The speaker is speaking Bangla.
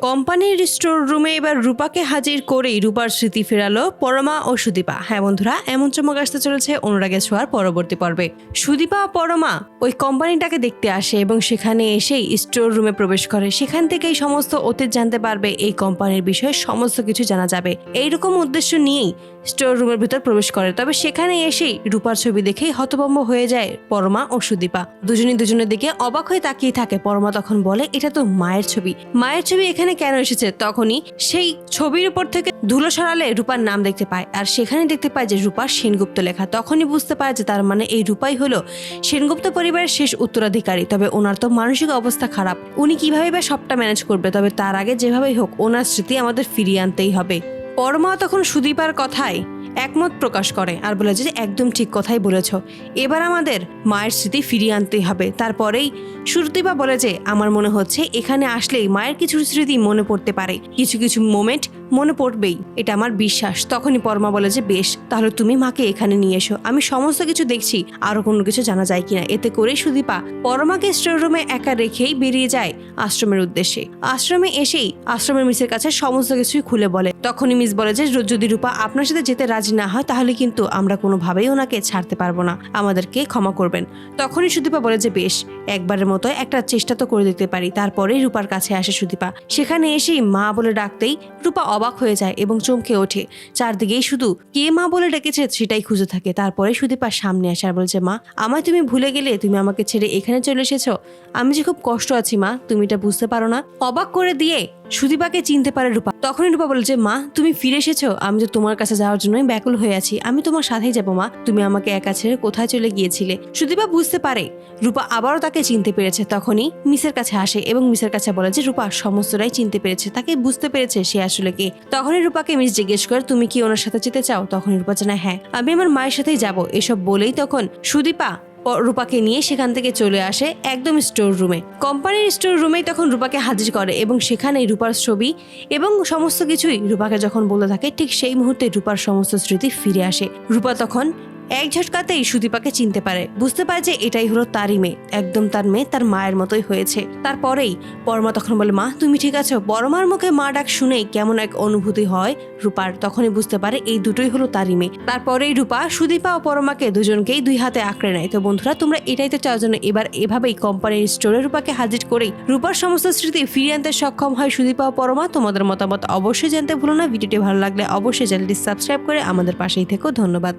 কোম্পানির স্টোর রুমে এবার রূপাকে হাজির করেই রূপার স্মৃতি ফেরালো পরমা ও সুদীপা। হ্যাঁ বন্ধুরা, এমন চমক আসতে চলেছে অনুরাগে ছোঁয়ার পরবর্তী পর্বে। সুদীপা ও পরমা ওই কোম্পানিটাকে দেখতে আসে এবং সেখানে এসেই স্টোর রুমে প্রবেশ করে। সেখান থেকেই সমস্ত অতীত জানতে পারবে, এই কোম্পানির বিষয়ে সমস্ত কিছু জানা যাবে। এইরকম উদ্দেশ্য নিয়েই স্টোর রুমের ভিতর প্রবেশ করে। তবে সেখানে এসেই রূপার ছবি দেখেই হতভম্ব হয়ে যায় পরমা ও সুদীপা। দুজনই দুজনের দিকে অবাক হয়ে তাকিয়ে থাকে। পরমা তখন বলে, এটা তো মায়ের ছবি, মায়ের ছবি এখানে কেন এসেছে? তখনই সেই ছবির উপর থেকে ধুলো সরালে রূপার নাম দেখতে পায়, আর সেখানে দেখতে পায় যে রূপা সেনগুপ্ত লেখা। তখনই বুঝতে পারে যে তার মানে এই রূপাই হলো সেনগুপ্ত পরিবারের শেষ উত্তরাধিকারী। তবে ওনার তো মানসিক অবস্থা খারাপ, উনি কিভাবে বা সবটা ম্যানেজ করবে? তবে তার আগে যেভাবেই হোক ওনার স্মৃতি আমাদের ফিরিয়ে আনতেই হবে। পরমা তখন সুদীপার কথায় একমত প্রকাশ করে আর বলে যে একদম ঠিক কথাই বলেছ, এবার আমাদের মায়ের স্মৃতি ফিরিয়ে আনতেই হবে। তারপরেই সুদীপা বলে যে আমার মনে হচ্ছে এখানে আসলেই মায়ের কিছু স্মৃতি মনে পড়তে পারে, কিছু কিছু মোমেন্ট মনে পড়বেই, এটা আমার বিশ্বাস। তখনই পরমা বলে যে বেশ, তাহলে তুমি মাকে এখানে নিয়ে এসো, আমি সমস্ত কিছু দেখছি আরো কোনো কিছু জানা যায় কিনা। এতে করে সুদীপা পরমাকে স্টোর রুমে একা রেখেই বেরিয়ে যায় আশ্রমের উদ্দেশ্যে। আশ্রমে এসেই আশ্রমের মিসের কাছে সমস্ত কিছুই খুলে বলে। তখনই মিস বলে যে যদি রূপা আপনার সাথে যেতে রাজি না হয় তাহলে কিন্তু আমরা কোনোভাবেই ওনাকে ছাড়তে পারবো না, আমাদেরকে ক্ষমা করবেন। তখনই সুদীপা বলে যে বেশ, একবারের মতো একটা চেষ্টা তো করে দেখতে পারি। তারপরেই রূপার কাছে আসে সুদীপা। সেখানে এসেই মা বলে ডাকতেই রূপা অবাক হয়ে যায় এবং চমকে ওঠে। চারদিকেই শুধু কে মা বলে ডেকেছে সেটাই খুঁজে থাকে। তারপরে সুদীপার সামনে আসে আর বলছে, মা আমায় তুমি ভুলে গেলে? তুমি আমাকে ছেড়ে এখানে চলে এসেছো? আমি যে খুব কষ্ট আছি মা, তুমি এটা বুঝতে পারো না? অবাক করে দিয়ে সুদীপাকে চিনতে পারে রূপা। তখনই রূপা বলে যে মা তুমি ফিরে এসেছো, আমি তো তোমার কাছে যাওয়ার জন্যই ব্যাকুল হয়ে আছি, আমি তোমার সাথেই যাবো মা, তুমি আমাকে একা ছেড়ে কোথায় চলে গিয়েছিলে? সুদীপা বুঝতে পারে রূপা আবারও তাকে চিনতে পেরেছে। তখনই মিসের কাছে আসে এবং মিসের কাছে বলে যে রূপা সমস্তটাই চিনতে পেরেছে, তাকে বুঝতে পেরেছে সে আসলে কে। তখনই রূপাকে মিস জিজ্ঞেস করে তুমি কি ওনার সাথে যেতে চাও? তখনই রূপা জানায় হ্যাঁ, আমি আমার মায়ের সাথেই যাবো। এসব বলেই তখন সুদীপা রূপাকে নিয়ে সেখান থেকে চলে আসে একদম স্টোর রুমে। কোম্পানির স্টোর রুমেই তখন রূপাকে হাজির করে এবং সেখানেই রূপার ছবি এবং সমস্ত কিছুই রূপাকে যখন বলতে থাকে, ঠিক সেই মুহূর্তে রূপার সমস্ত স্মৃতি ফিরে আসে। রূপা তখন এক ঝটকাতেই সুদীপাকে চিনতে পারে, বুঝতে পারে যে এটাই হলো তারই মেয়ে, একদম তার মেয়ে, তার মায়ের মতোই হয়েছে। তারপরেই পরমা তখন বলে মা তুমি ঠিক আছো? পরমার মুখে মা ডাক শুনেই কেমন এক অনুভূতি হয় রূপার। তখনই বুঝতে পারে এই দুটোই হলো তারই মেয়ে। তারপরেই রূপা সুদীপা ও পরমাকে দুজনকেই দুই হাতে আঁকড়ে নেয়। তো বন্ধুরা, তোমরা এটাই তো চাও জন্য এবার এভাবেই কোম্পানির স্টোরে রূপাকে হাজির করেই রূপার সমস্ত স্মৃতি ফিরিয়ে আনতে সক্ষম হয় সুদীপা ও পরমা। তোমাদের মতামত অবশ্যই জানতে ভুলো না। ভিডিওটি ভালো লাগলে অবশ্যই চ্যানেলটি সাবস্ক্রাইব করে আমাদের পাশেই থেকো। ধন্যবাদ।